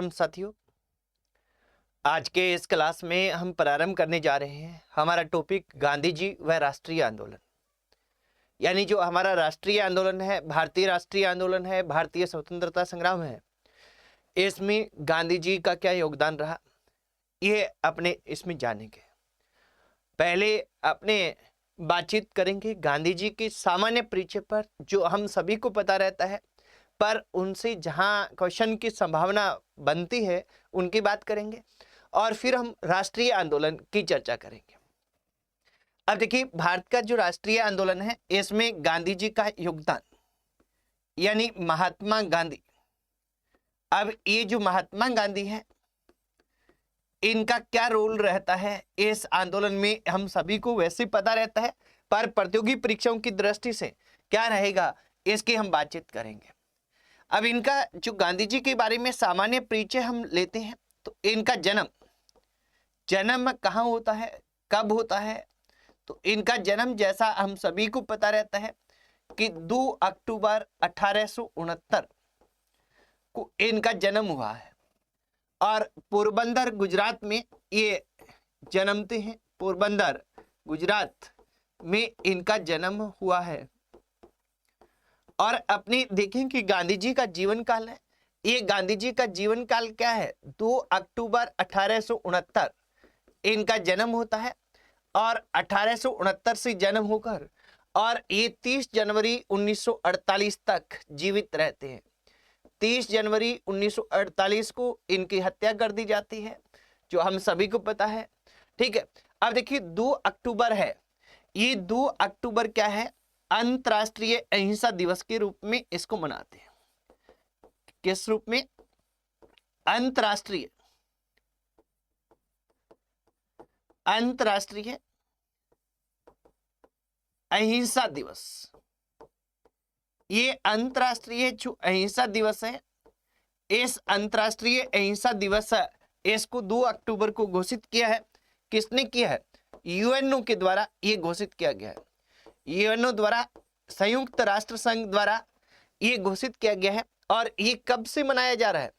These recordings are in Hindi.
साथियों, आज के इस क्लास में हम प्रारंभ करने जा रहे हैं। हमारा टॉपिक गांधी जी व राष्ट्रीय आंदोलन, यानी जो हमारा राष्ट्रीय आंदोलन है, भारतीय राष्ट्रीय आंदोलन है, भारतीय स्वतंत्रता संग्राम है, इसमें गांधी जी का क्या योगदान रहा, ये अपने इसमें जानेंगे। पहले अपने बातचीत करेंगे गांधी जी के सामान्य परिचय पर, जो हम सभी को पता रहता है, पर उनसे जहां क्वेश्चन की संभावना बनती है उनकी बात करेंगे, और फिर हम राष्ट्रीय आंदोलन की चर्चा करेंगे। अब देखिए, भारत का जो राष्ट्रीय आंदोलन है, इसमें गांधी जी का योगदान, यानी महात्मा गांधी। अब ये जो महात्मा गांधी है, इनका क्या रोल रहता है इस आंदोलन में, हम सभी को वैसे पता रहता है, पर प्रतियोगी परीक्षाओं की दृष्टि से क्या रहेगा, इसकी हम बातचीत करेंगे। अब इनका जो गांधी जी के बारे में सामान्य परिचय हम लेते हैं, तो इनका जन्म कहाँ होता है, कब होता है, तो इनका जन्म जैसा हम सभी को पता रहता है कि 2 अक्टूबर 1869 को इनका जन्म हुआ है, और पोरबंदर गुजरात में ये जन्मते हैं। पोरबंदर गुजरात में इनका जन्म हुआ है। और अपनी देखें कि गांधी जी का जीवन काल है, ये गांधी जी का जीवन काल क्या है, 2 अक्टूबर 1869 इनका जन्म होता है, और 1869 से जन्म होकर और ये 30 जनवरी 1948 तक जीवित रहते हैं। 30 जनवरी 1948 को इनकी हत्या कर दी जाती है, जो हम सभी को पता है। ठीक है, अब देखिए 2 अक्टूबर है, ये 2 अक्टूबर क्या है, अंतर्राष्ट्रीय अहिंसा दिवस के रूप में इसको मनाते हैं। किस रूप में? अंतर्राष्ट्रीय अहिंसा दिवस। ये अंतर्राष्ट्रीय जो अहिंसा दिवस है, इस अंतर्राष्ट्रीय अहिंसा दिवस इसको 2 अक्टूबर को घोषित किया है। किसने किया है? यूएनओ के द्वारा ये घोषित किया गया है। यूएनओ द्वारा, संयुक्त राष्ट्र संघ द्वारा ये घोषित किया गया है। और ये कब से मनाया जा रहा है?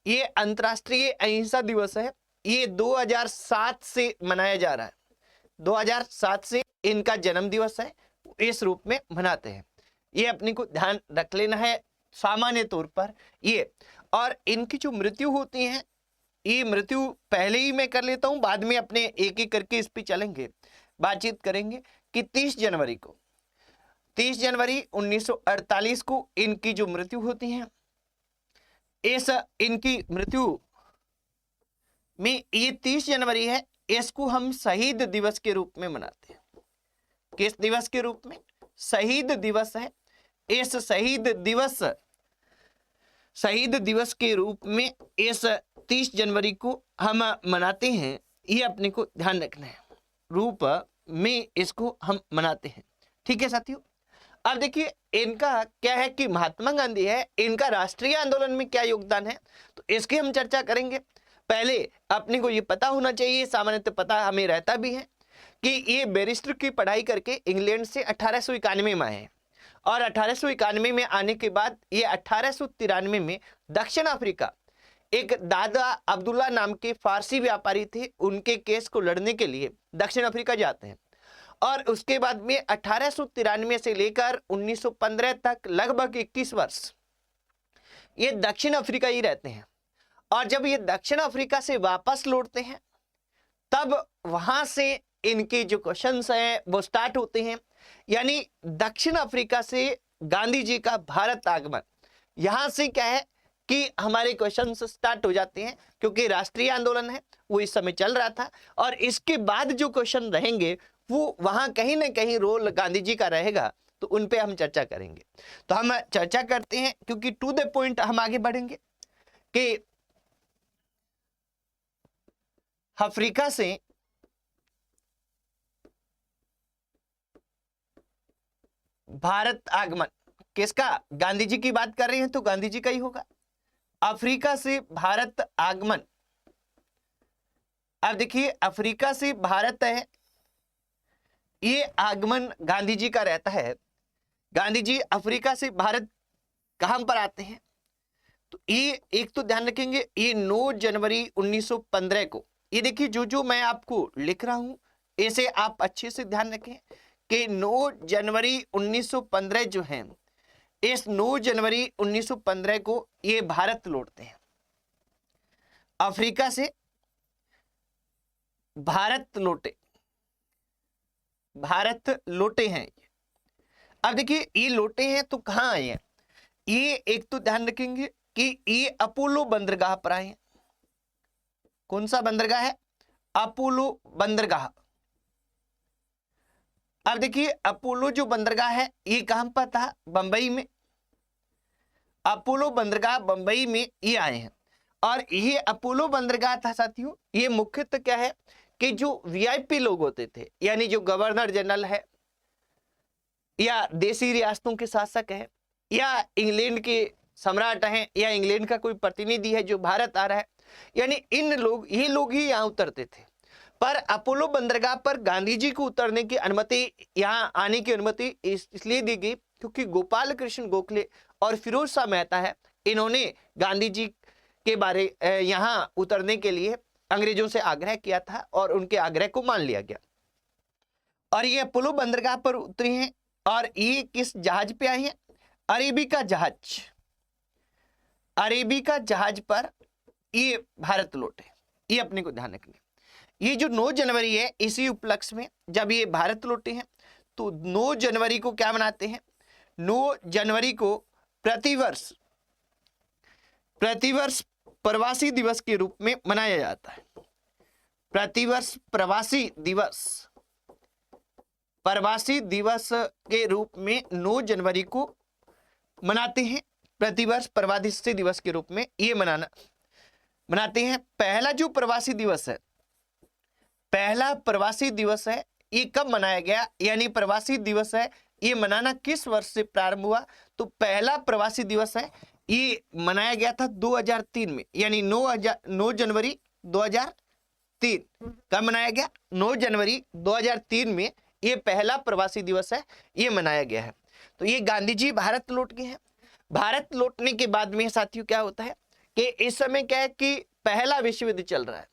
ये अंतर्राष्ट्रीय अहिंसा दिवस है, ये 2007 से मनाया जा रहा है। 2007 से इनका जन्म दिवस है, इस रूप में मनाते हैं। ये अपने को ध्यान रख लेना है सामान्य तौर पर ये। और इनकी जो मृत्यु होती है, ये मृत्यु पहले ही मैं कर लेता हूं, बाद में अपने एक एक करके इस पे चलेंगे, बातचीत करेंगे कि 30 जनवरी 1948 को इनकी जो मृत्यु होती है, इस इनकी मृत्यु में ये 30 जनवरी है, इसको हम शहीद दिवस के रूप में मनाते हैं। किस दिवस के रूप में? शहीद दिवस है। इस शहीद दिवस के रूप में इस 30 जनवरी को हम मनाते हैं। ये अपने को ध्यान रखना है, रूप में इसको हम मनाते हैं। ठीक है साथियों, अब देखिए इनका क्या है कि महात्मा गांधी है, इनका राष्ट्रीय आंदोलन में क्या योगदान है, तो इसकी हम चर्चा करेंगे। पहले अपने को ये पता होना चाहिए, सामान्यतः पता हमें रहता भी है, कि ये बैरिस्टर की पढ़ाई करके इंग्लैंड से 1891 में आए हैं, और 1891 में आने के बाद ये 1893 में दक्षिण अफ्रीका, एक दादा अब्दुल्ला नाम के फारसी व्यापारी थे, उनके केस को लड़ने के लिए दक्षिण अफ्रीका जाते हैं। और उसके बाद में 1893 से लेकर 1915 तक लगभग 21 वर्ष ये दक्षिण अफ्रीका ही रहते हैं। और जब ये दक्षिण अफ्रीका से वापस लौटते हैं, तब वहां से इनके जो क्वेश्चंस हैं वो स्टार्ट होते हैं। यानी दक्षिण अफ्रीका से गांधी जी का भारत आगमन, यहां से क्या है कि हमारे क्वेश्चंस स्टार्ट हो जाते हैं, क्योंकि राष्ट्रीय आंदोलन है वो इस समय चल रहा था। और इसके बाद जो क्वेश्चन रहेंगे वो वहां कहीं ना कहीं रोल गांधी जी का रहेगा, तो उन पे हम चर्चा करेंगे। तो हम चर्चा करते हैं, क्योंकि टू द पॉइंट हम आगे बढ़ेंगे कि अफ्रीका से भारत आगमन किसका? गांधी जी की बात कर रहे हैं तो गांधी जी का ही होगा। अफ्रीका से भारत आगमन, अब देखिए अफ्रीका से भारत है, ये आगमन गांधी जी का रहता है। गांधी जी अफ्रीका से भारत कहां पर आते हैं? तो ये एक तो ध्यान रखेंगे, ये 9 जनवरी 1915 को, ये देखिए जो मैं आपको लिख रहा हूं इसे आप अच्छे से ध्यान रखें कि 9 जनवरी 1915 जो है, इस 9 जनवरी 1915 को ये भारत लौटते हैं। अफ्रीका से भारत लौटे हैं। अब देखिए ये लौटे हैं तो कहां आए हैं, ये एक तो ध्यान रखेंगे कि ये अपोलो बंदरगाह पर आए हैं। कौन सा बंदरगाह है? अपोलो बंदरगाह। अब देखिए अपोलो जो बंदरगाह है ये कहां पर था? बंबई में। अपोलो बंदरगाह बंबई में ये आए हैं। और ये अपोलो बंदरगाह था साथियों, ये मुख्यतः क्या है कि जो वीआईपी लोग होते थे, यानी जो गवर्नर जनरल है या देसी रियासतों के शासक हैं या इंग्लैंड के सम्राट हैं या इंग्लैंड का कोई प्रतिनिधि है जो भारत आ रहा है, यानी ये लोग ही यहाँ उतरते थे। पर अपोलो बंदरगाह पर गांधी जी को उतरने की अनुमति, यहाँ आने की अनुमति इसलिए दी गई क्योंकि गोपाल कृष्ण गोखले और फिरोज शाह मेहता है, इन्होंने गांधी जी के बारे यहाँ उतरने के लिए अंग्रेजों से आग्रह किया था और उनके आग्रह को मान लिया गया। और ये अपोलो बंदरगाह पर उतरे हैं और ये किस जहाज पे आए हैं? अरेबिका जहाज। अरेबिका जहाज पर ये भारत लौटे, ये अपने को ध्यान रखना। ये जो 9 जनवरी है, इसी उपलक्ष्य में जब ये भारत लौटे हैं तो 9 जनवरी को क्या मनाते हैं? 9 जनवरी को प्रतिवर्ष प्रवासी दिवस के रूप में मनाया जाता है। प्रतिवर्ष प्रवासी दिवस के रूप में 9 जनवरी को मनाते हैं। प्रतिवर्ष प्रवासी दिवस के रूप में ये मनाते हैं। पहला जो प्रवासी दिवस है ये कब मनाया गया, यानी प्रवासी दिवस है ये मनाना किस वर्ष से प्रारंभ हुआ? तो पहला प्रवासी दिवस है ये मनाया गया था 2003 में, यानी 9 जनवरी 2003। कब मनाया गया? 9 जनवरी 2003 में ये पहला प्रवासी दिवस है ये मनाया गया है। तो ये गांधी जी भारत लौट गए हैं। भारत लौटने के बाद में साथियों क्या होता है कि इस समय क्या है कि पहला विश्व युद्ध चल रहा है।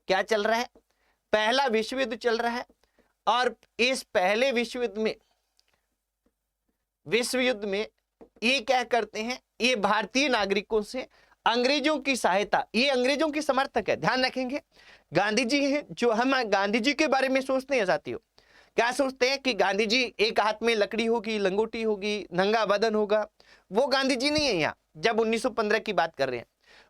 क्या चल रहा है? पहला विश्व युद्ध चल रहा है। और इस पहले विश्व युद्ध में ये क्या करते हैं, ये भारतीय नागरिकों से अंग्रेजों की सहायता, ये अंग्रेजों के समर्थक है, ध्यान रखेंगे। गांधी जी हैं, जो हम गांधी जी के बारे में सोचते हैं साथियों, क्या सोचते हैं कि गांधी जी एक हाथ में लकड़ी होगी, लंगोटी होगी, नंगा बदन होगा, वो गांधी जी नहीं है। यहाँ जब 1915 की बात कर रहे हैं,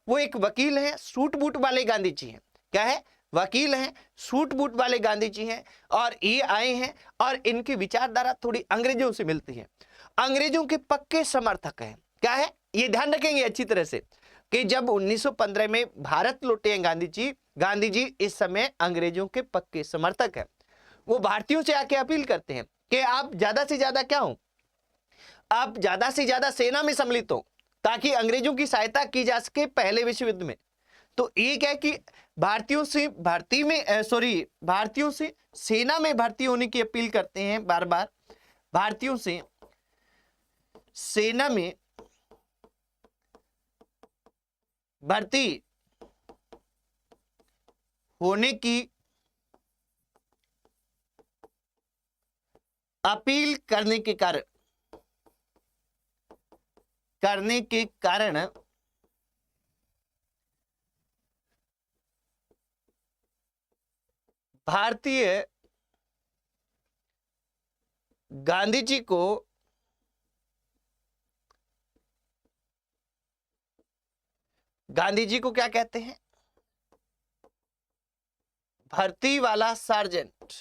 वो एक वकील है, सूट बूट वाले गांधी जी हैं। क्या है? वकील हैं, सूट बूट वाले गांधी जी हैं। और ये आए हैं और इनकी विचारधारा थोड़ी अंग्रेजों से मिलती है, अंग्रेजों के पक्के समर्थक हैं। क्या है? ये ध्यान रखेंगे अच्छी तरह से कि जब 1915 में भारत लौटे हैं गांधी जी इस समय अंग्रेजों के पक्के समर्थक हैं। वो भारतीयों से आके अपील करते हैं कि आप ज्यादा से ज्यादा क्या हो, आप ज्यादा से ज्यादा सेना में सम्मिलित हो ताकि अंग्रेजों की सहायता की जा सके पहले विश्व युद्ध में। तो ये क्या है कि भारतीयों से सेना में भर्ती होने की अपील करते हैं बार बार। भारतीयों से सेना में भर्ती होने की अपील करने के कारण भारतीय गांधी जी को क्या कहते हैं? भर्ती वाला सार्जेंट।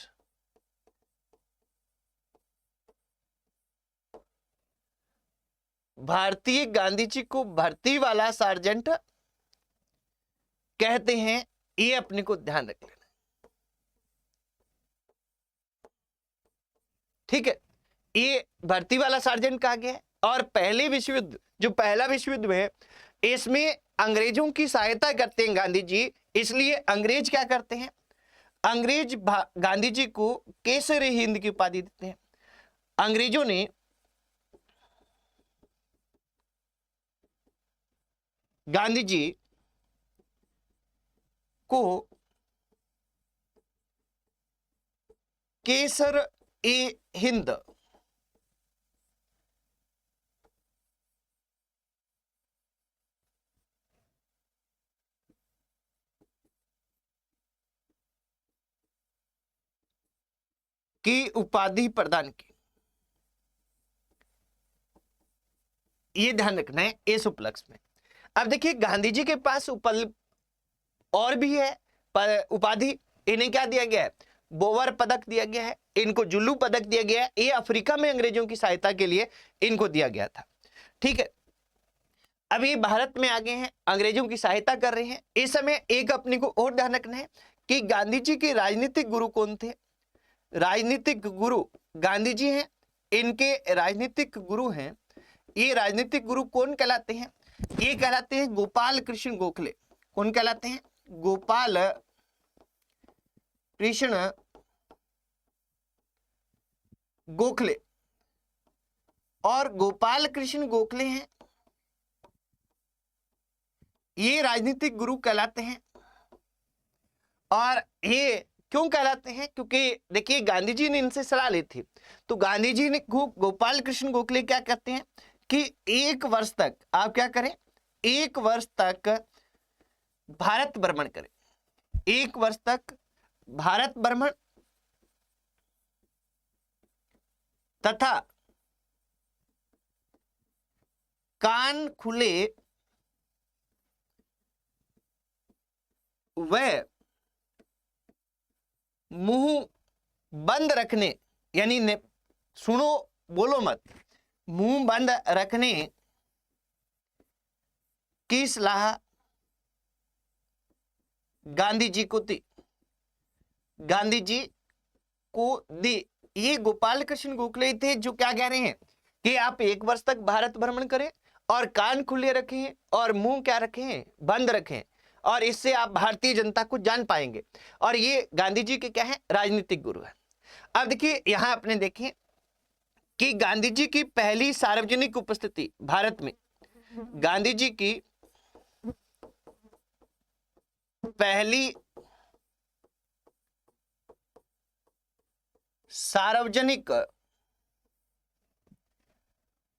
भारतीय गांधी जी को भर्ती वाला सार्जेंट कहते हैं, ये अपने को ध्यान रख लेना। ठीक है, ये भर्ती वाला सार्जेंट कहा गया है। और पहले विश्व युद्ध, जो पहला विश्व युद्ध है, इसमें अंग्रेजों की सहायता करते हैं गांधी जी, इसलिए अंग्रेज क्या करते हैं? अंग्रेज गांधी जी को केसरी हिंद की उपाधि देते हैं। अंग्रेजों ने गांधी जी को केसर ए हिंद की उपाधि प्रदान की। ये ध्यान रखना है इस उपलक्ष्य में। अब देखिए गांधी जी के पास और भी है पर उपाधि। इन्हें क्या दिया गया है? बोवर पदक दिया गया है, इनको जुल्लू पदक दिया गया है। ये अफ्रीका में अंग्रेजों की सहायता के लिए इनको दिया गया था। ठीक है, अब ये भारत में आ गए हैं, अंग्रेजों की सहायता कर रहे हैं। इस समय एक अपने को और ध्यान रखना है कि गांधी जी के राजनीतिक गुरु कौन थे? राजनीतिक गुरु गांधी जी हैं, इनके राजनीतिक गुरु हैं। ये राजनीतिक गुरु कौन कहलाते हैं? ये कहलाते हैं गोपाल कृष्ण गोखले। कौन कहलाते हैं? गोपाल कृष्ण गोखले। और गोपाल कृष्ण गोखले हैं, ये राजनीतिक गुरु कहलाते हैं। और ये क्यों कहलाते हैं? क्योंकि देखिए गांधी जी ने इनसे सलाह ली थी। तो गांधी जी ने गोपाल कृष्ण गोखले क्या कहते हैं कि 1 वर्ष तक आप क्या करें? 1 वर्ष तक भारत भ्रमण करें। 1 वर्ष तक भारत भ्रमण तथा कान खुले व मुंह बंद रखने, यानी सुनो बोलो मत, मुंह बंद रखने की सलाह गांधी जी को दी। गांधी जी को दी। ये गोपाल कृष्ण गोखले थे जो क्या कह रहे हैं कि आप 1 वर्ष तक भारत भ्रमण करें और कान खुले रखें और मुंह क्या रखें? बंद रखें, और इससे आप भारतीय जनता को जान पाएंगे। और ये गांधी जी के क्या है? राजनीतिक गुरु है। अब देखिए यहां आपने देखें कि गांधी जी की पहली सार्वजनिक उपस्थिति भारत में, गांधी जी की पहली सार्वजनिक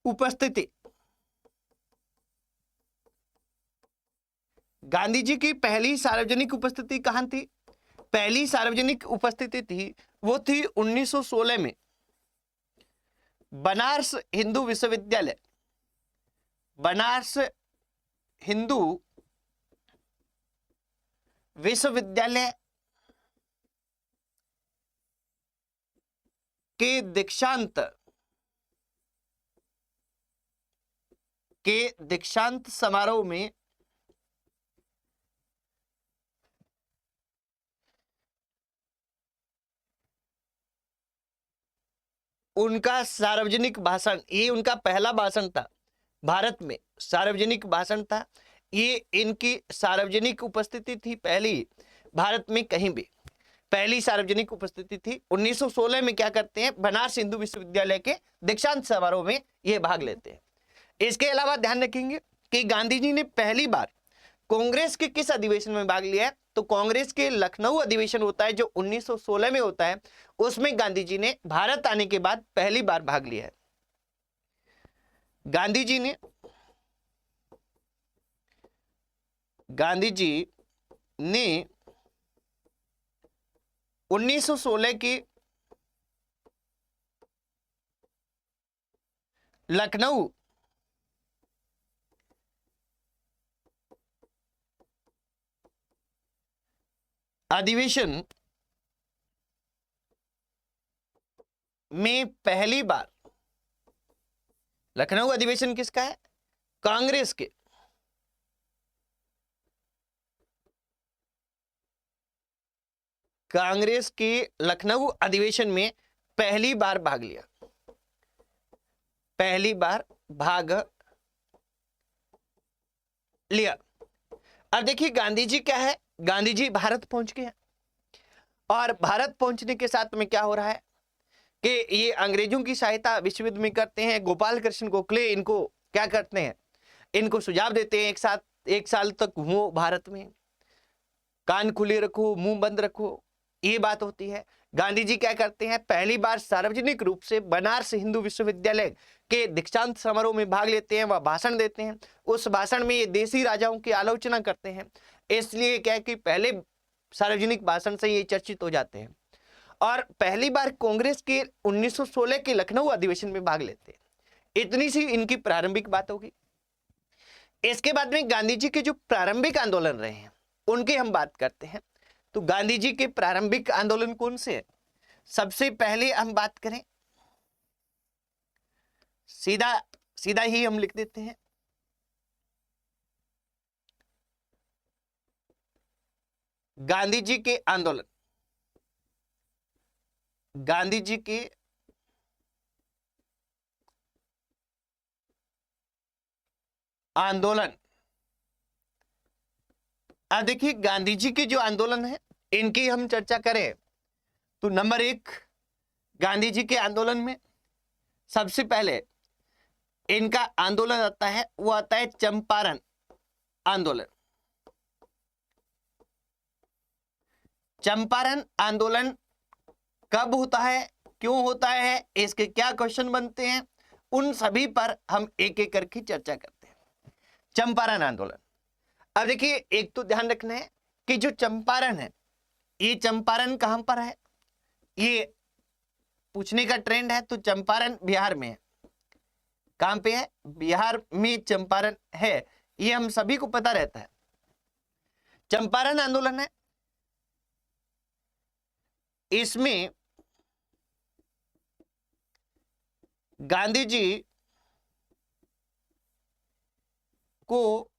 उपस्थिति, गांधी जी की पहली सार्वजनिक उपस्थिति कहां थी? पहली सार्वजनिक उपस्थिति थी वो थी 1916 में बनारस हिंदू विश्वविद्यालय। बनारस हिंदू विश्वविद्यालय के दीक्षांत समारोह में उनका सार्वजनिक भाषण, ये उनका पहला भाषण था भारत में, सार्वजनिक भाषण था ये। इनकी सार्वजनिक उपस्थिति थी पहली भारत में, कहीं भी पहली सार्वजनिक उपस्थिति थी। 1916 में क्या करते हैं? बनारस हिंदू विश्वविद्यालय के दीक्षांत समारोह में ये भाग लेते हैं। इसके अलावा ध्यान रखेंगे कि गांधी जी ने पहली बार कांग्रेस के किस अधिवेशन में भाग लिया है? तो कांग्रेस के लखनऊ अधिवेशन होता है जो 1916 में होता है, उसमें गांधी जी ने भारत आने के बाद पहली बार भाग लिया है। गांधी जी ने 1916 की लखनऊ अधिवेशन में पहली बार, लखनऊ अधिवेशन किसका है? कांग्रेस के। कांग्रेस के लखनऊ अधिवेशन में पहली बार भाग लिया, पहली बार भाग लिया। अब देखिए गांधी जी क्या है? गांधी जी भारत पहुंच गए, और भारत पहुंचने के साथ में क्या हो रहा है कि ये अंग्रेजों की सहायता विश्व युद्ध में करते हैं। गोपाल कृष्ण गोखले इनको क्या करते हैं? इनको सुझाव देते हैं एक साथ 1 साल तक घूमो भारत में, कान खुले रखो, मुंह बंद रखो, ये बात होती है। गांधी जी क्या करते हैं, पहली बार सार्वजनिक रूप से बनारस हिंदू विश्वविद्यालय के दीक्षांत समारोह में भाग लेते हैं, वह भाषण देते हैं। उस भाषण में ये देसी राजाओं की आलोचना करते हैं, इसलिए क्या है कि पहले सार्वजनिक भाषण से ये चर्चित हो जाते हैं। और पहली बार कांग्रेस के 1916 के लखनऊ अधिवेशन में भाग लेते हैं। इतनी सी इनकी प्रारंभिक बात होगी। इसके बाद में गांधी जी के जो प्रारंभिक आंदोलन रहे हैं उनकी हम बात करते हैं। तो गांधी जी के प्रारंभिक आंदोलन कौन से हैं? सबसे पहले हम बात करें, सीधा सीधा ही हम लिख देते हैं, गांधी जी के आंदोलन। गांधी जी के आंदोलन। अब देखिए, गांधी जी के जो आंदोलन है इनकी हम चर्चा करें तो नंबर 1, गांधी जी के आंदोलन में सबसे पहले इनका आंदोलन आता है, वो आता है चंपारण आंदोलन। चंपारण आंदोलन कब होता है, क्यों होता है, इसके क्या क्वेश्चन बनते हैं, उन सभी पर हम एक एक करके चर्चा करते हैं। चंपारण आंदोलन। अब देखिए, एक तो ध्यान रखना है कि जो चंपारण है, ये चंपारण कहां पर है, ये पूछने का ट्रेंड है। तो चंपारण बिहार में है। कहां पे है? बिहार में चंपारण है, ये हम सभी को पता रहता है। चंपारण आंदोलन है, इसमें गांधी जी को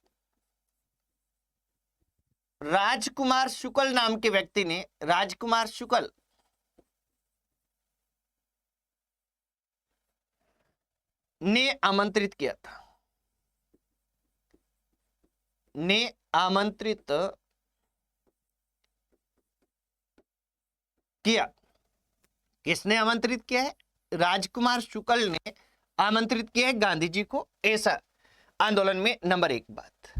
राजकुमार शुक्ल नाम के व्यक्ति ने, राजकुमार शुक्ल ने आमंत्रित किया था, ने आमंत्रित किया। किसने आमंत्रित किया है? राजकुमार शुक्ल ने आमंत्रित किया है गांधी जी को, ऐसा आंदोलन में। नंबर 1 बात।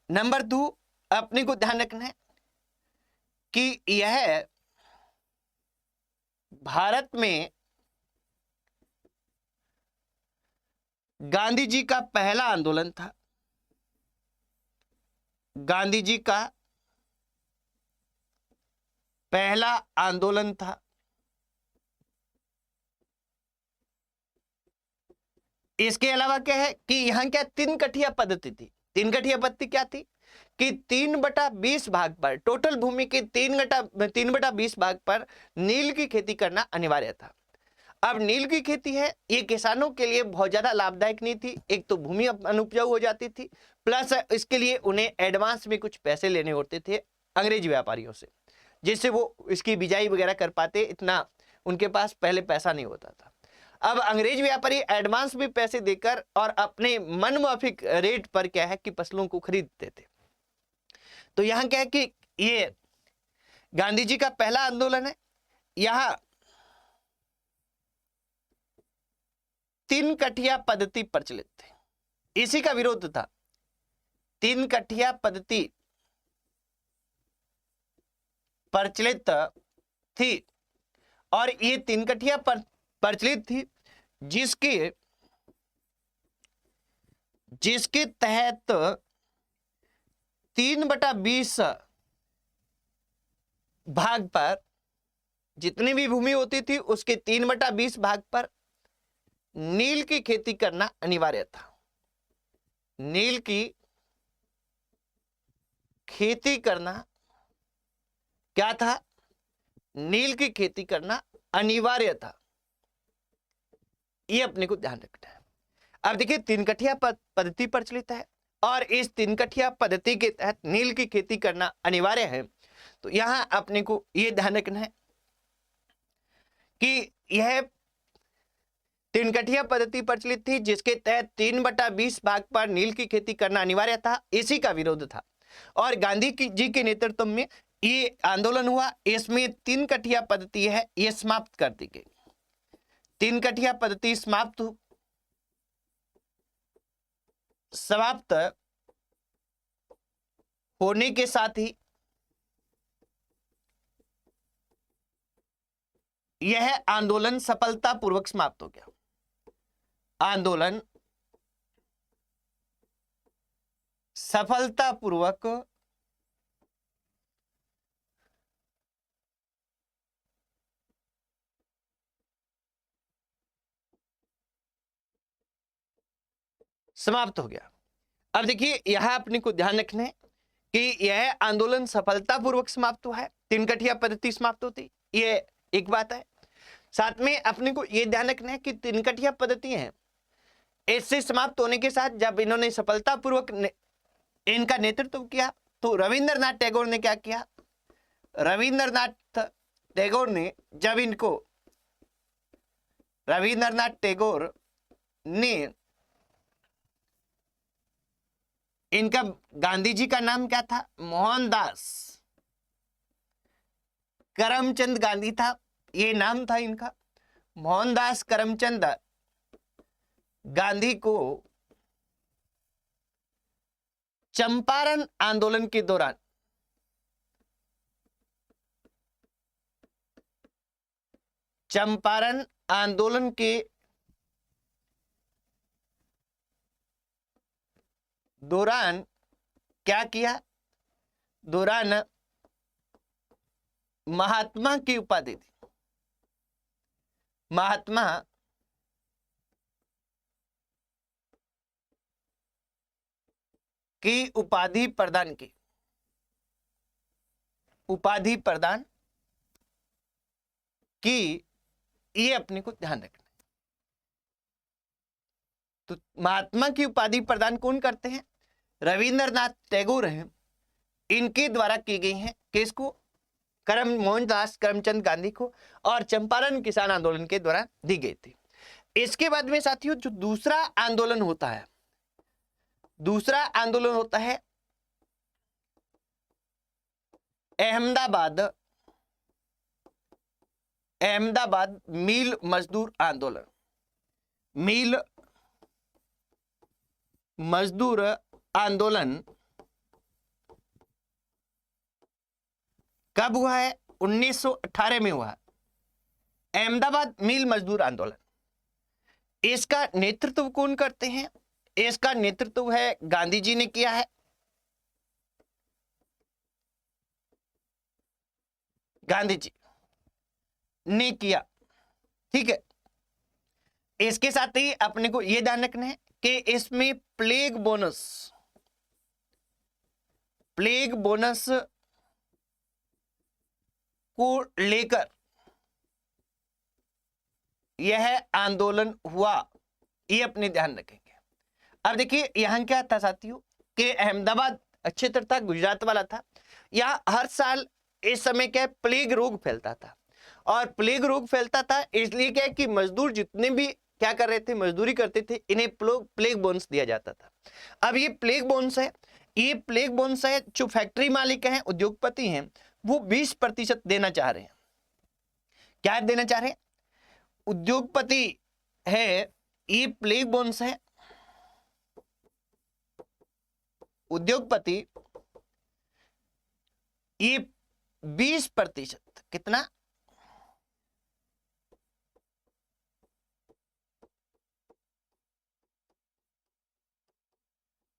नंबर 2, अपने को ध्यान रखना है कि यह भारत में गांधी जी का पहला आंदोलन था। गांधी जी का पहला आंदोलन था। इसके अलावा क्या है कि यहां क्या 3 कठिया पद्धति थी। 3 कठिया पद्धति क्या थी कि 3/20 भाग पर, टोटल भूमि के 3/20 भाग पर नील की खेती करना अनिवार्य था। अब नील की खेती है, ये किसानों के लिए बहुत ज्यादा लाभदायक नहीं थी। एक तो भूमि अनुपजाऊ हो जाती थी, प्लस इसके लिए उन्हें एडवांस में कुछ पैसे लेने होते थे अंग्रेज व्यापारियों से, जिससे वो इसकी बिजाई वगैरह कर पाते। इतना उनके पास पहले पैसा नहीं होता था। अब अंग्रेज व्यापारी एडवांस में पैसे देकर और अपने मनमाफिक रेट पर क्या है कि फसलों को खरीदते थे। तो यहां क्या है कि ये गांधी जी का पहला आंदोलन है। यहां 3 कठिया पद्धति प्रचलित थी, इसी का विरोध था। 3 कठिया पद्धति प्रचलित थी, और ये 3 कठिया प्रचलित थी जिसके तहत 3/20 भाग पर, जितनी भी भूमि होती थी उसके 3/20 भाग पर नील की खेती करना अनिवार्य था। नील की खेती करना क्या था? नील की खेती करना अनिवार्य था। ये अपने को ध्यान रखना है। अब देखिए, 3 कठिया पद्धति प्रचलित है और इस 3 कठिया पद्धति के तहत नील की खेती करना अनिवार्य है। तो यहां अपने को यह ध्यान रखना है कि यह 3 कठिया पद्धति प्रचलित थी, जिसके तहत 3/20 भाग पर नील की खेती करना अनिवार्य था। इसी का विरोध था और गांधी जी के नेतृत्व में ये आंदोलन हुआ। इसमें 3 कठिया पद्धति है, ये समाप्त कर दी गई। 3 कठिया पद्धति समाप्त होने के साथ ही यह आंदोलन सफलतापूर्वक समाप्त हो गया। आंदोलन सफलतापूर्वक समाप्त हो गया। अब देखिए यहां अपने को ध्यान रखना है कि यह आंदोलन सफलतापूर्वक समाप्त हुआ है, तिनकठिया पद्धति समाप्त होती, ये एक बात है। साथ में अपने को यह ध्यान रखना है कि तिनकठिया पद्धति है, इससे समाप्त होने के साथ जब इन्होंने सफलतापूर्वक इनका नेतृत्व किया तो रविंद्रनाथ टैगोर ने क्या किया, रविंद्रनाथ टैगोर ने जब इनको, रविंद्रनाथ टैगोर ने इनका, गांधी जी का नाम क्या था, मोहनदास करमचंद गांधी था, ये नाम था इनका। मोहनदास करमचंद गांधी को चंपारण आंदोलन के दौरान चंपारण आंदोलन के दौरान क्या किया, दौरान महात्मा की उपाधि दी, महात्मा की उपाधि प्रदान की, उपाधि प्रदान की, ये अपने को ध्यान रखना है। तो महात्मा की उपाधि प्रदान कौन करते हैं, रविंद्रनाथ टैगोर हैं, इनके द्वारा की गई है, किसको, मोहनदास करमचंद गांधी को, और चंपारण किसान आंदोलन के द्वारा दी गई थी। इसके बाद में साथियों जो दूसरा आंदोलन होता है, दूसरा आंदोलन होता है अहमदाबाद, अहमदाबाद मिल मजदूर आंदोलन, मिल मजदूर आंदोलन कब हुआ है, 1918 में हुआ, अहमदाबाद मिल मजदूर आंदोलन। इसका नेतृत्व कौन करते हैं, इसका नेतृत्व है गांधी जी ने किया है, गांधी जी ने किया, ठीक है। इसके साथ ही अपने को यह ध्यान रखना है कि इसमें प्लेग बोनस, प्लेग बोनस को लेकर यह आंदोलन हुआ, ये अपने ध्यान रखेंगे। अब देखिए यहां क्या था साथियों कि अहमदाबाद क्षेत्र था, गुजरात वाला था, यहां हर साल इस समय क्या प्लेग रोग फैलता था, और प्लेग रोग फैलता था इसलिए क्या कि मजदूर जितने भी क्या कर रहे थे, मजदूरी करते थे, इन्हें प्लेग बोनस दिया जाता था। अब ये प्लेग बोनस है, ये प्लेग बोनस है, जो फैक्ट्री मालिक हैं, उद्योगपति हैं, वो 20% देना चाह रहे हैं। क्या देना चाह रहे हैं, उद्योगपति है, ये प्लेग बोनस है, उद्योगपति ये 20%, कितना,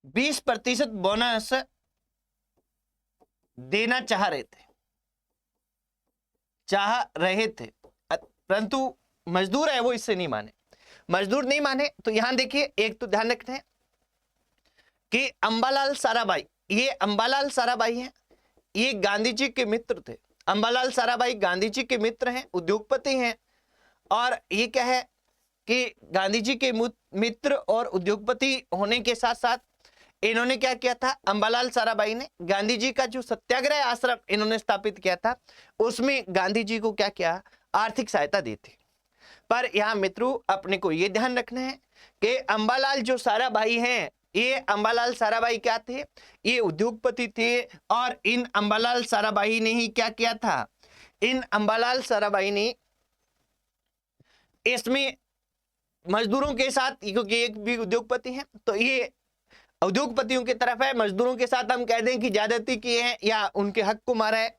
20% बोनस देना चाह रहे थे, परंतु मजदूर है वो इससे नहीं माने, मजदूर नहीं माने। तो यहां देखिए एक तो ध्यान रखते हैं कि अंबालाल साराभाई, ये अंबालाल साराभाई हैं, ये गांधी जी के मित्र थे। अंबालाल साराभाई गांधी जी के मित्र हैं, उद्योगपति हैं, और ये क्या है कि गांधी जी के मित्र और उद्योगपति होने के साथ साथ इन्होंने क्या किया था, अंबालाल साराभाई ने गांधी जी का जो सत्याग्रह आश्रम इन्होंने स्थापित किया था, उसमें गांधी जी को क्या किया, आर्थिक सहायता दी थी। पर यहां मित्रों अपने को यह ध्यान रखना है कि अंबालाल जो साराभाई हैं, ये अंबालाल साराभाई क्या थे, ये उद्योगपति थे, और इन अंबालाल साराभाई ने ही क्या किया था, इन अंबालाल साराभाई ने इसमें मजदूरों के साथ, क्योंकि एक भी उद्योगपति हैं, तो ये उद्योगपतियों की तरफ है, मजदूरों के साथ हम कह दें कि ज्यादती किए हैं या उनके हक को मारा है।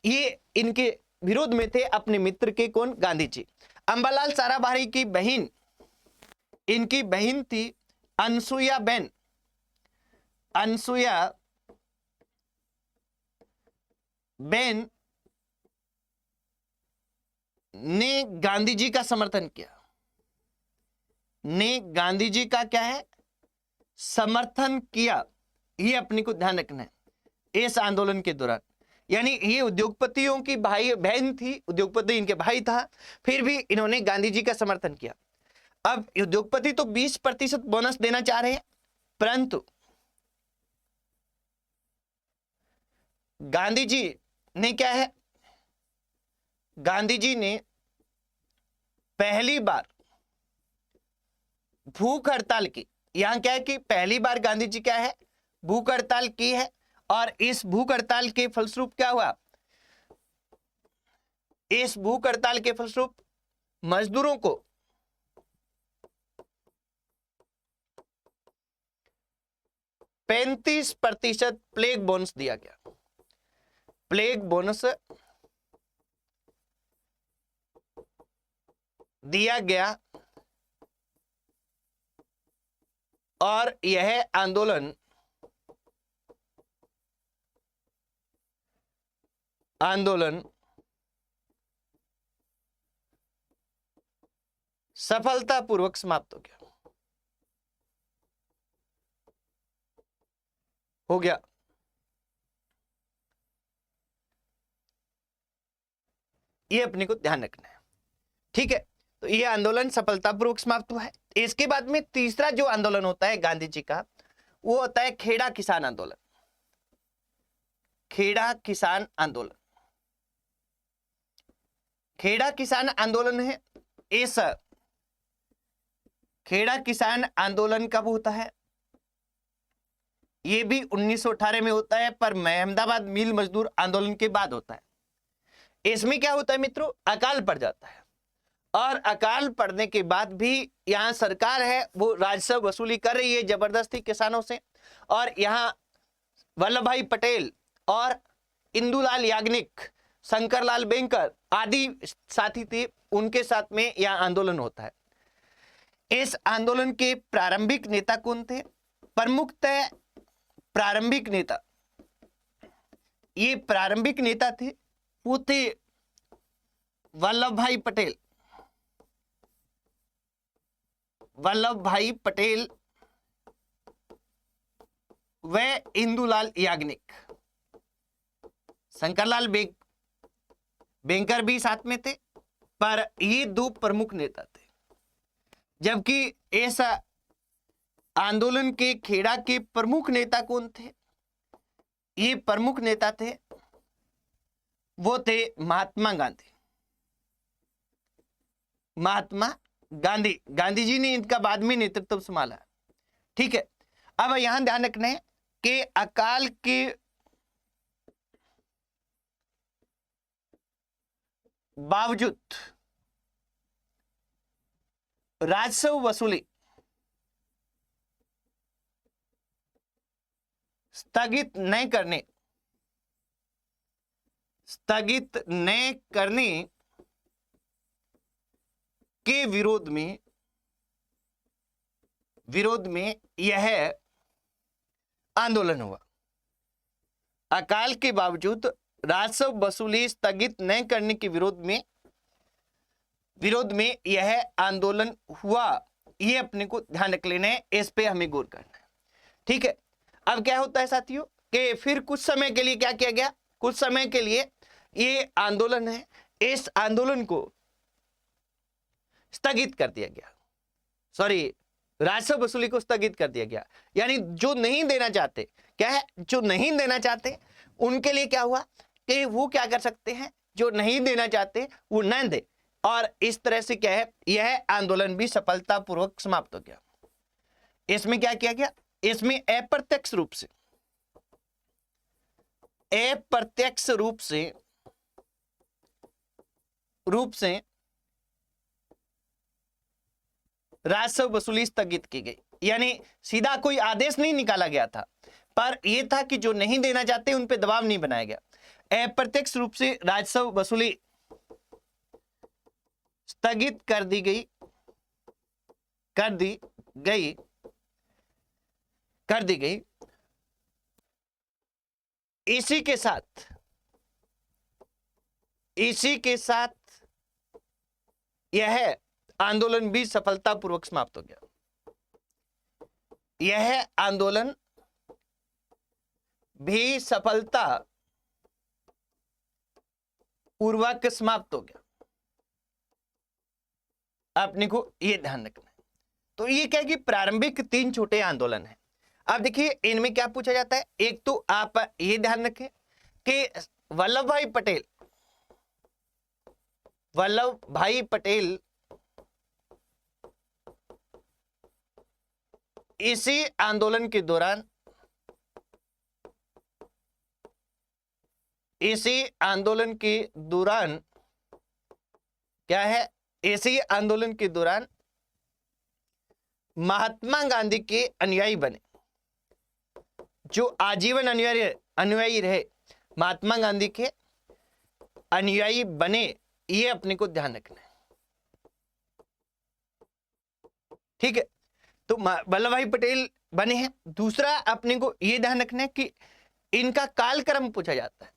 ये इनके विरोध में थे अपने मित्र के कौन? गांधी जी। अंबालाल साराभाई की बहन, इनकी बहन थी अनसुया बेन। अनसुया बेन ने गांधी जी का समर्थन किया, ने गांधी जी का क्या है? समर्थन किया। ये अपने को ध्यान रखना है इस आंदोलन के दौरान। यानी ये उद्योगपतियों की भाई बहन थी, उद्योगपति इनके भाई था, फिर भी इन्होंने गांधी जी का समर्थन किया। अब उद्योगपति तो 20% बोनस देना चाह रहे हैं, परंतु गांधी जी ने क्या है? गांधी जी ने पहली बार भूख हड़ताल की। यहां क्या है कि पहली बार गांधी जी क्या है? भूख हड़ताल की है। और इस भूख हड़ताल के फलस्वरूप क्या हुआ? इस भूख हड़ताल के फलस्वरूप मजदूरों को 35% प्लेग बोनस दिया गया। प्लेग बोनस दिया गया और यह आंदोलन सफलतापूर्वक समाप्त हो गया। ये अपने को ध्यान रखना है, ठीक है। तो ये आंदोलन सफलतापूर्वक समाप्त हुआ है। इसके बाद में तीसरा जो आंदोलन होता है गांधी जी का, वो होता है खेड़ा किसान आंदोलन। खेड़ा किसान आंदोलन, खेड़ा किसान आंदोलन है। इस खेड़ा किसान आंदोलन कब होता है? ये भी 1918 में होता है, पर अहमदाबाद मिल मजदूर आंदोलन के बाद होता है। इसमें क्या होता है मित्रों? अकाल पड़ जाता है, और अकाल पड़ने के बाद भी यहाँ सरकार है वो राजस्व वसूली कर रही है जबरदस्ती किसानों से। और यहाँ वल्लभ भाई पटेल और इंदुलाल याग्निक, शंकरलाल बैंकर आदि साथी थे, उनके साथ में यह आंदोलन होता है। इस आंदोलन के प्रारंभिक नेता कौन थे? प्रमुखतः प्रारंभिक नेता, ये प्रारंभिक नेता थे वो थे वल्लभ भाई पटेल। वल्लभ भाई पटेल व इंदुलाल याग्निक। शंकरलाल बैंकर भी साथ में थे, पर ये दो प्रमुख नेता थे। जबकि इस आंदोलन के खेड़ा के प्रमुख नेता कौन थे? ये प्रमुख नेता थे वो थे महात्मा गांधी। महात्मा गांधी, गांधी जी ने इनका बाद में नेतृत्व संभाला, ठीक है। अब यहां ध्यान रखना है कि अकाल के बावजूद राजस्व वसूली स्थगित न करने के विरोध में यह आंदोलन हुआ। अकाल के बावजूद राजस्व वसूली स्थगित न करने के विरोध में यह आंदोलन हुआ। ये अपने को ध्यान रख लेना है, इस पे हमें गौर करना है, ठीक है। अब क्या होता है साथियों कि फिर कुछ समय के लिए क्या किया गया? कुछ समय के लिए ये आंदोलन है, इस आंदोलन को स्थगित कर दिया गया। सॉरी, राजस्व वसूली को स्थगित कर दिया गया। यानी जो नहीं देना चाहते, क्या है, जो नहीं देना चाहते उनके लिए क्या हुआ कि वो क्या कर सकते हैं? जो नहीं देना चाहते वो न दे, और इस तरह से क्या है, यह आंदोलन भी सफलतापूर्वक समाप्त हो गया। इसमें क्या किया गया? इसमें अप्रत्यक्ष रूप से राजस्व वसूली स्थगित की गई। यानी सीधा कोई आदेश नहीं निकाला गया था, पर यह था कि जो नहीं देना चाहते उन पे दबाव नहीं बनाया गया। अप्रत्यक्ष रूप से राजस्व वसूली स्थगित कर दी गई। इसी के साथ यह आंदोलन भी सफलतापूर्वक समाप्त हो गया। यह आंदोलन भी सफलता पूर्वक समाप्त हो गया। अपने को यह ध्यान रखना है। तो ये क्या है कि प्रारंभिक 3 छोटे आंदोलन है। अब देखिए इनमें क्या पूछा जाता है। एक तो आप ये ध्यान रखें कि वल्लभ भाई पटेल इसी आंदोलन के दौरान क्या है, इसी आंदोलन के दौरान महात्मा गांधी के अनुयायी बने, जो आजीवन अनुयायी रहे, महात्मा गांधी के अनुयायी बने। ये अपने को ध्यान रखना है, ठीक है। तो वल्लभ भाई पटेल बने हैं। दूसरा अपने को यह ध्यान रखना है कि इनका कालक्रम पूछा जाता है।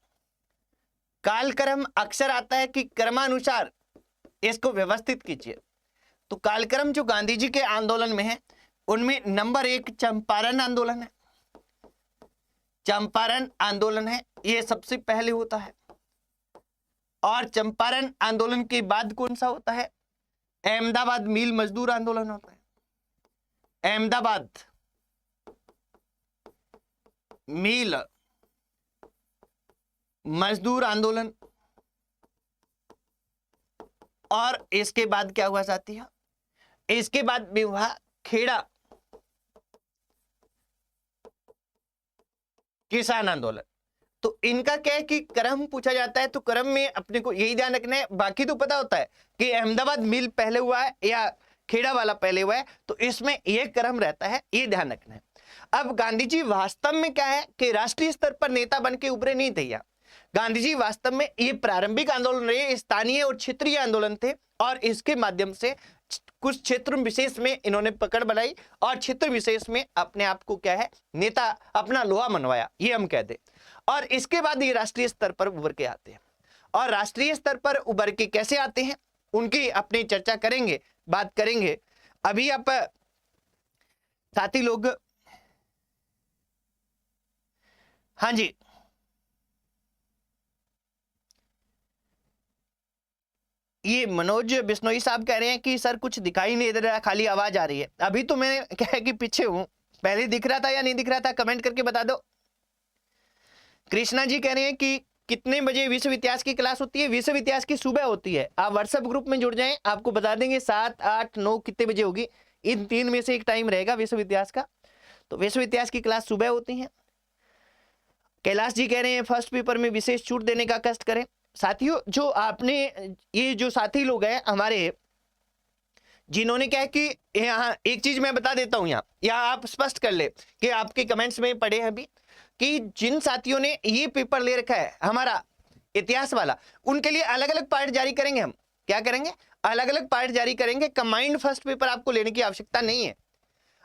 कालक्रम अक्सर आता है कि क्रमानुसार इसको व्यवस्थित कीजिए। तो कालक्रम जो गांधी जी के आंदोलन में है उनमें नंबर 1 चंपारण आंदोलन है। चंपारण आंदोलन है, यह सबसे पहले होता है। और चंपारण आंदोलन के बाद कौन सा होता है? अहमदाबाद मिल मजदूर आंदोलन होता है। अहमदाबाद मिल मजदूर आंदोलन। और इसके बाद क्या हुआ साथियों? इसके बाद भी हुआ खेड़ा किसान आंदोलन। तो इनका क्या है कि क्रम पूछा जाता है, तो क्रम में अपने को यही ध्यान रखना है। बाकी तो पता होता है कि अहमदाबाद मिल पहले हुआ है या खेड़ा वाला पहले हुआ है, तो इसमें यह क्रम रहता है, ये ध्यान रखना है। अब गांधी जी वास्तव में क्या है कि राष्ट्रीय स्तर पर नेता बन के उभरे नहीं थे। यहाँ गांधी जी वास्तव में ये प्रारंभिक आंदोलन रहे, स्थानीय और क्षेत्रीय आंदोलन थे, और इसके माध्यम से कुछ क्षेत्र विशेष में इन्होंने पकड़ बनाई और क्षेत्र विशेष में अपने आप को क्या है नेता अपना लोहा मनवाया, ये हम कहते हैं। और इसके बाद ये राष्ट्रीय स्तर पर उभर के आते हैं। और राष्ट्रीय स्तर पर उभर के कैसे आते हैं उनकी अपनी चर्चा करेंगे, बात करेंगे। अभी आप साथी लोग, हाँ जी, ये मनोज बिश्नोई साहब कह रहे हैं कि सर कुछ दिखाई नहीं दे रहा, खाली आवाज आ रही है। अभी तो मैं क्या है कि पीछे हूं, पहले दिख रहा था या नहीं दिख रहा था, कमेंट करके बता दो। कृष्णा जी कह रहे हैं कि कितने बजे विश्व इतिहास की क्लास होती है? विश्व इतिहास की सुबह होती है। आप व्हाट्सएप ग्रुप में जुड़ जाएं, आपको बता देंगे 7, 8, 9 कितने बजे होगी। इन 3 में से एक टाइम रहेगा विश्व इतिहास का। तो विश्व इतिहास की क्लास सुबह होती है। कैलाश जी कह रहे हैं फर्स्ट पेपर में विशेष छूट देने का कष्ट करें। साथियों, जो आपने ये जो साथी लोग हैं हमारे, जिन्होंने क्या है कि यहाँ एक चीज मैं बता देता हूं, यहाँ आप स्पष्ट कर ले कि आपके कमेंट्स में पढ़े हैं अभी कि जिन साथियों ने ये पेपर ले रखा है हमारा इतिहास वाला, उनके लिए अलग अलग पार्ट जारी करेंगे। हम क्या करेंगे? अलग अलग पार्ट जारी करेंगे। कंबाइंड फर्स्ट पेपर आपको लेने की आवश्यकता नहीं है।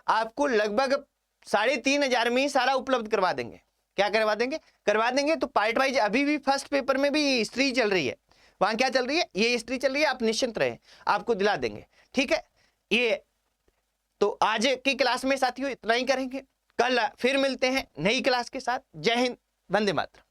आपको लगभग 3500 में ही सारा उपलब्ध करवा देंगे। क्या करवा देंगे? करवा देंगे। तो पार्ट वाइज अभी भी फर्स्ट पेपर में भी हिस्ट्री चल रही है, वहां क्या चल रही है? ये हिस्ट्री चल रही है। आप निश्चिंत रहे, आपको दिला देंगे, ठीक है। ये तो आज की क्लास में साथियों इतना ही करेंगे। कल फिर मिलते हैं नई क्लास के साथ। जय हिंद, वंदे मातरम।